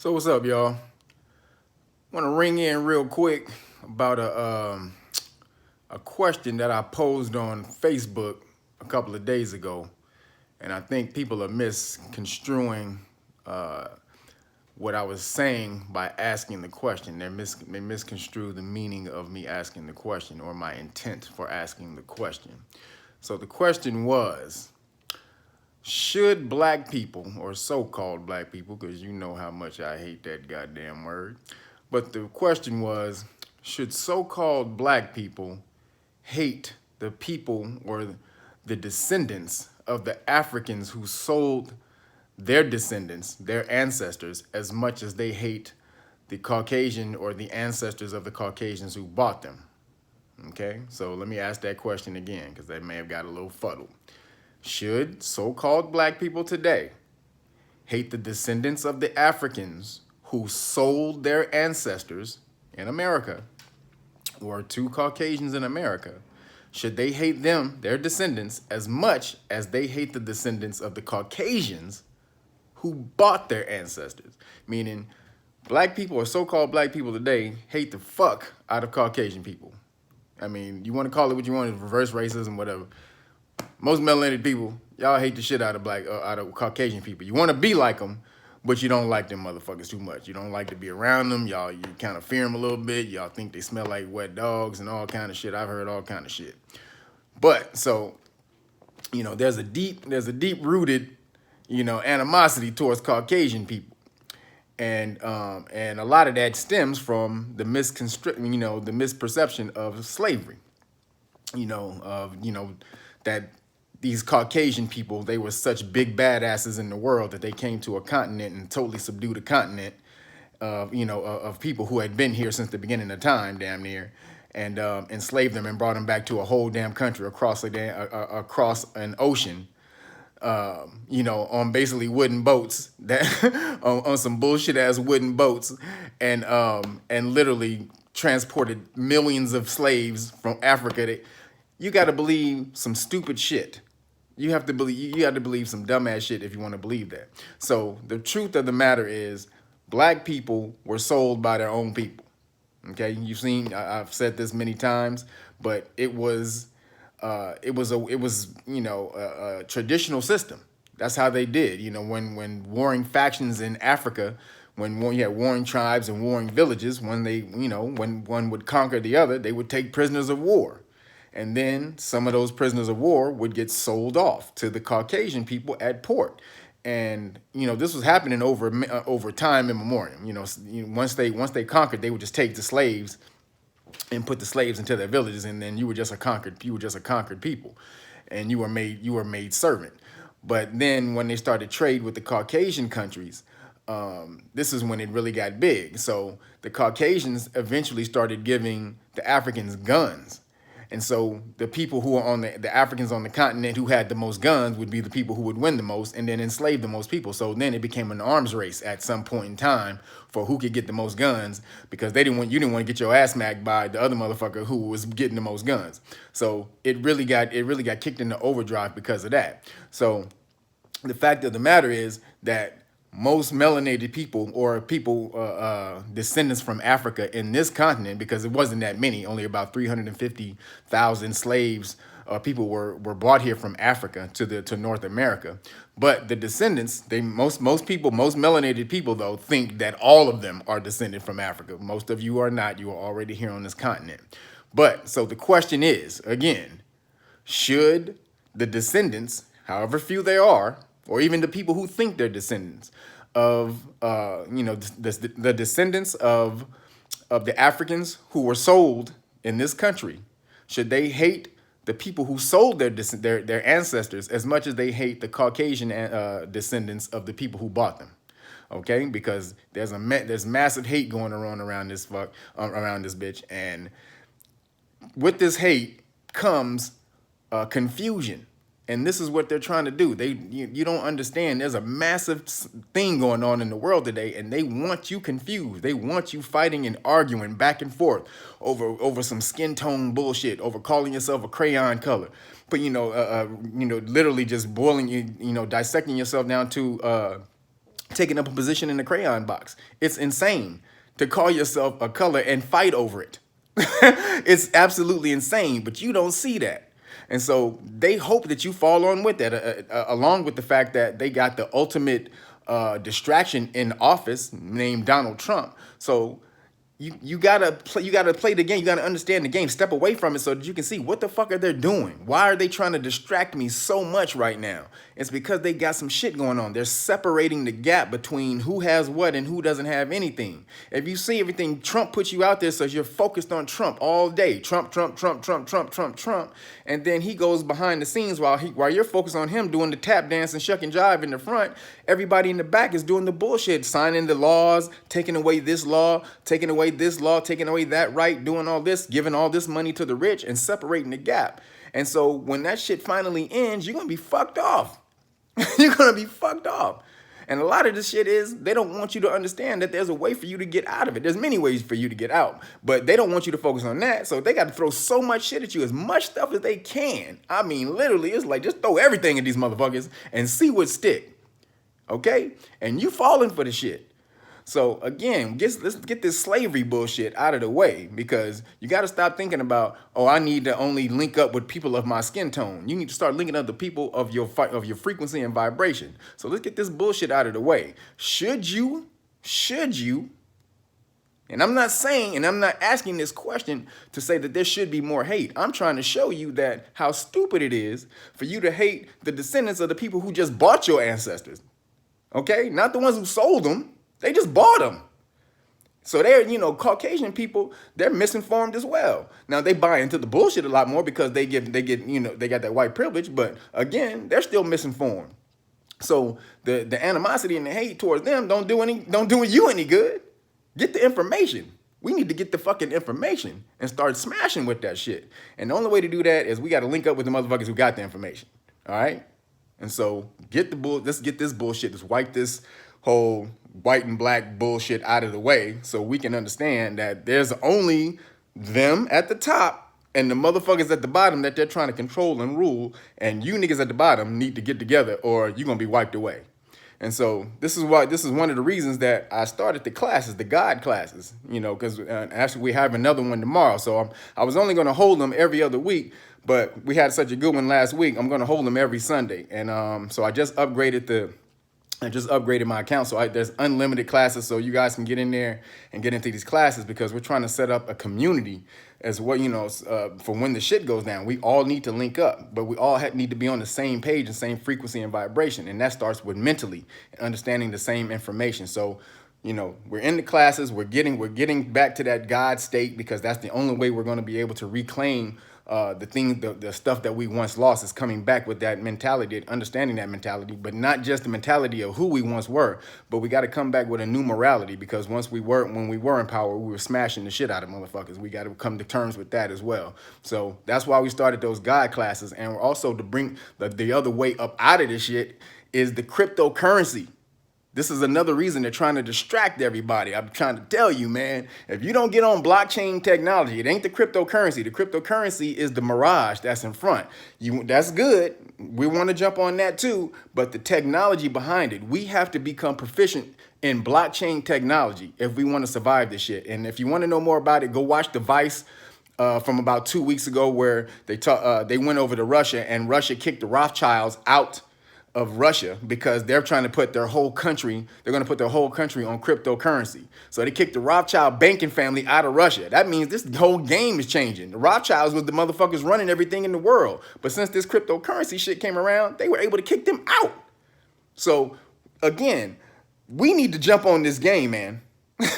So what's up, y'all? Want to ring in real quick about a question that I posed on Facebook a couple of days ago, and I think people are misconstruing uh, what I was saying by asking the question. They misconstrue the meaning of me asking the question or my intent for asking the question. So the question was, should black people, or so-called black people, because you know how much I hate that goddamn word, but the question was, should so-called black people hate the people or the descendants of the Africans who sold their descendants, their ancestors, as much as they hate the Caucasian or the ancestors of the Caucasians who bought them? Okay, so let me ask that question again because they may have got a little fuddled. Should so-called black people today hate the descendants of the Africans who sold their ancestors in America, or two Caucasians in America? Should they hate them, their descendants, as much as they hate the descendants of the Caucasians who bought their ancestors? Meaning, black people or so-called black people today hate the fuck out of Caucasian people. I mean, you want to call it what you want, reverse racism, whatever. Most melanated people, y'all hate the shit out of out of Caucasian people. You want to be like them, but you don't like them motherfuckers too much. You don't like to be around them. You kind of fear them a little bit. Y'all think they smell like wet dogs and all kind of shit. I've heard all kind of shit. But so, there's a deep rooted, animosity towards Caucasian people. And a lot of that stems from the the misperception of slavery. That these Caucasian people, they were such big badasses in the world that they came to a continent and totally subdued a continent of people who had been here since the beginning of time, damn near, and enslaved them and brought them back to a whole damn country across across an ocean, on basically wooden boats that on some bullshit ass wooden boats, and literally transported millions of slaves from Africa. You got to believe some stupid shit. You have to believe some dumbass shit if you want to believe that. So the truth of the matter is, black people were sold by their own people. Okay, you've seen. I've said this many times, but it was a traditional system. That's how they did. When warring factions in Africa, when you had warring tribes and warring villages, when one would conquer the other, they would take prisoners of war. And then some of those prisoners of war would get sold off to the Caucasian people at port. And this was happening over time immemorial. Once they conquered, they would just take the slaves and put the slaves into their villages, and then you were just a conquered people, and you were made servant. But then when they started trade with the Caucasian countries, this is when it really got big. So the Caucasians eventually started giving the Africans guns. And so the people who are on the Africans on the continent who had the most guns would be the people who would win the most and then enslave the most people. So then it became an arms race at some point in time for who could get the most guns, because you didn't want to get your ass smacked by the other motherfucker who was getting the most guns. So it really got kicked into overdrive because of that. So the fact of the matter is that most melanated people, or people descendants from Africa in this continent, because it wasn't that many, only about 350,000 slaves, people were brought here from Africa to North America. But the descendants, most melanated people though think that all of them are descended from Africa. Most of you are not. You are already here on this continent. But so the question is, again, should the descendants, however few they are, or even the people who think they're descendants of, the descendants of the Africans who were sold in this country, should they hate the people who sold their ancestors as much as they hate the Caucasian descendants of the people who bought them? Okay, because there's massive hate going around this bitch, and with this hate comes confusion. And this is what they're trying to do. You don't understand. There's a massive thing going on in the world today, and they want you confused. They want you fighting and arguing back and forth over some skin tone bullshit, over calling yourself a crayon color. But literally just boiling dissecting yourself down to taking up a position in the crayon box. It's insane to call yourself a color and fight over it. It's absolutely insane, but you don't see that. And so they hope that you fall on with that, along with the fact that they got the ultimate distraction in office named Donald Trump. So you gotta play the game. You gotta understand the game. Step away from it so that you can see what the fuck are they doing. Why are they trying to distract me so much right now? It's because they got some shit going on. They're separating the gap between who has what and who doesn't have anything. If you see everything, Trump puts you out there so you're focused on Trump all day. Trump, Trump, Trump, Trump, Trump, Trump, Trump. And then he goes behind the scenes while you're focused on him doing the tap dance and shuck and jive in the front. Everybody in the back is doing the bullshit, signing the laws, taking away this law, taking away this law, taking away that right, doing all this, giving all this money to the rich and separating the gap. And so when that shit finally ends, you're going to be fucked off. You're going to be fucked off. And a lot of this shit is they don't want you to understand that there's a way for you to get out of it. There's many ways for you to get out, but they don't want you to focus on that. So they got to throw so much shit at you, as much stuff as they can. I mean, literally, it's like just throw everything at these motherfuckers and see what stick. Okay? And you falling for the shit. So again, let's get this slavery bullshit out of the way, because you got to stop thinking about, oh, I need to only link up with people of my skin tone. You need to start linking up the people of your frequency and vibration. So let's get this bullshit out of the way. Should you, and I'm not saying, and I'm not asking this question to say that there should be more hate. I'm trying to show you that how stupid it is for you to hate the descendants of the people who just bought your ancestors. Okay? Not the ones who sold them. They just bought them. So they're, Caucasian people, they're misinformed as well. Now they buy into the bullshit a lot more because they get, they got that white privilege, but again, they're still misinformed. So the animosity and the hate towards them don't do you any good. Get the information. We need to get the fucking information and start smashing with that shit. And the only way to do that is we got to link up with the motherfuckers who got the information. All right? And so let's get this bullshit, let's wipe this whole white and black bullshit out of the way so we can understand that there's only them at the top and the motherfuckers at the bottom that they're trying to control and rule, and you niggas at the bottom need to get together or you're going to be wiped away. And so this is one of the reasons that I started the classes, the God classes, because actually we have another one tomorrow. So I was only going to hold them every other week, but we had such a good one last week. I'm going to hold them every Sunday. And so I just upgraded my account, so there's unlimited classes, so you guys can get in there and get into these classes, because we're trying to set up a community as well, for when the shit goes down. We all need to link up, but we all need to be on the same page and same frequency and vibration, and that starts with mentally understanding the same information. So, we're in the classes, we're getting back to that God state, because that's the only way we're going to be able to reclaim the stuff that we once lost is coming back with that mentality, understanding that mentality, but not just the mentality of who we once were, but we got to come back with a new morality, because when we were in power, we were smashing the shit out of motherfuckers. We got to come to terms with that as well. So that's why we started those God classes. And also to bring the other way up out of this shit is the cryptocurrency. This is another reason they're trying to distract everybody. I'm trying to tell you, man, if you don't get on blockchain technology, it ain't the cryptocurrency. The cryptocurrency is the mirage that's in front. That's good. We want to jump on that too, but the technology behind it, we have to become proficient in blockchain technology if we want to survive this shit. And if you want to know more about it, go watch the Vice from about 2 weeks ago, where they went over to Russia, and Russia kicked the Rothschilds out of Russia because they're trying to put their whole country, they're going to put their whole country on cryptocurrency. So they kicked the Rothschild banking family out of Russia. That means this whole game is changing. The Rothschilds was the motherfuckers running everything in the world. But since this cryptocurrency shit came around, they were able to kick them out. So again, we need to jump on this game, man.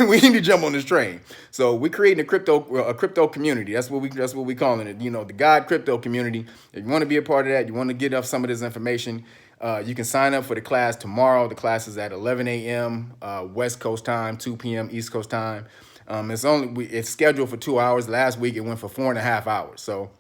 We need to jump on this train. So we're creating a crypto community. That's what we calling it. The God crypto community. If you want to be a part of that, you want to get up some of this information, you can sign up for the class tomorrow. The class is at 11 a.m. West Coast time, 2 p.m. East Coast time. It's scheduled for 2 hours. Last week it went for 4.5 hours. So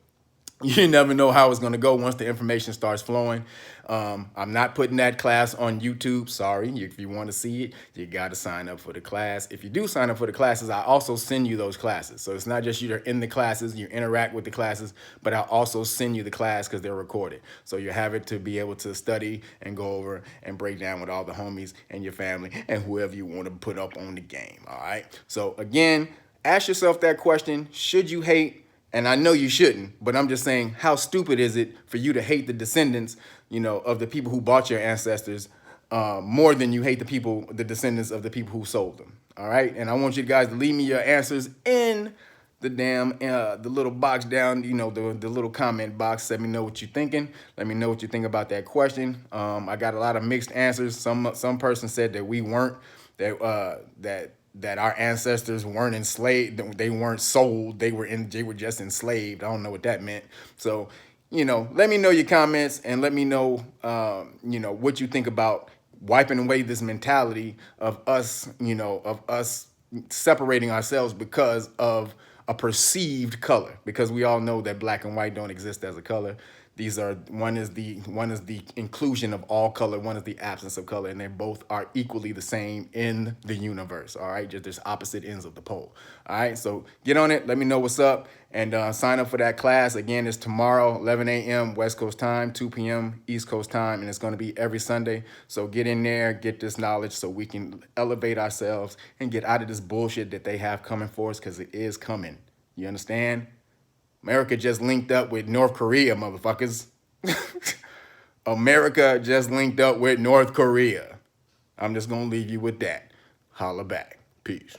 You never know how it's going to go once the information starts flowing. I'm not putting that class on YouTube. Sorry. If you want to see it, you got to sign up for the class. If you do sign up for the classes, I also send you those classes. So it's not just you're in the classes, you interact with the classes, but I'll also send you the class because they're recorded. So you have it to be able to study and go over and break down with all the homies and your family and whoever you want to put up on the game. All right. So again, ask yourself that question. Should you hate? And I know you shouldn't, but I'm just saying, how stupid is it for you to hate the descendants, of the people who bought your ancestors more than you hate the descendants of the people who sold them? All right. And I want you guys to leave me your answers in the the little box down, the little comment box. Let me know what you're thinking. Let me know what you think about that question. I got a lot of mixed answers. Some person said that we weren't, that our ancestors weren't enslaved, they weren't sold, they were just enslaved. I don't know what that meant. So, let me know your comments and let me know, what you think about wiping away this mentality of us, of us separating ourselves because of a perceived color, because we all know that black and white don't exist as a color. These are one is the inclusion of all color, one is the absence of color, and they both are equally the same in the universe. All right, just there's opposite ends of the pole. All right, so get on it. Let me know what's up, and sign up for that class. Again, it's tomorrow, 11 a.m. West Coast time, 2 p.m. East Coast time, and it's going to be every Sunday. So get in there, get this knowledge, so we can elevate ourselves and get out of this bullshit that they have coming for us, because it is coming. You understand? America just linked up with North Korea, motherfuckers. America just linked up with North Korea. I'm just going to leave you with that. Holla back. Peace.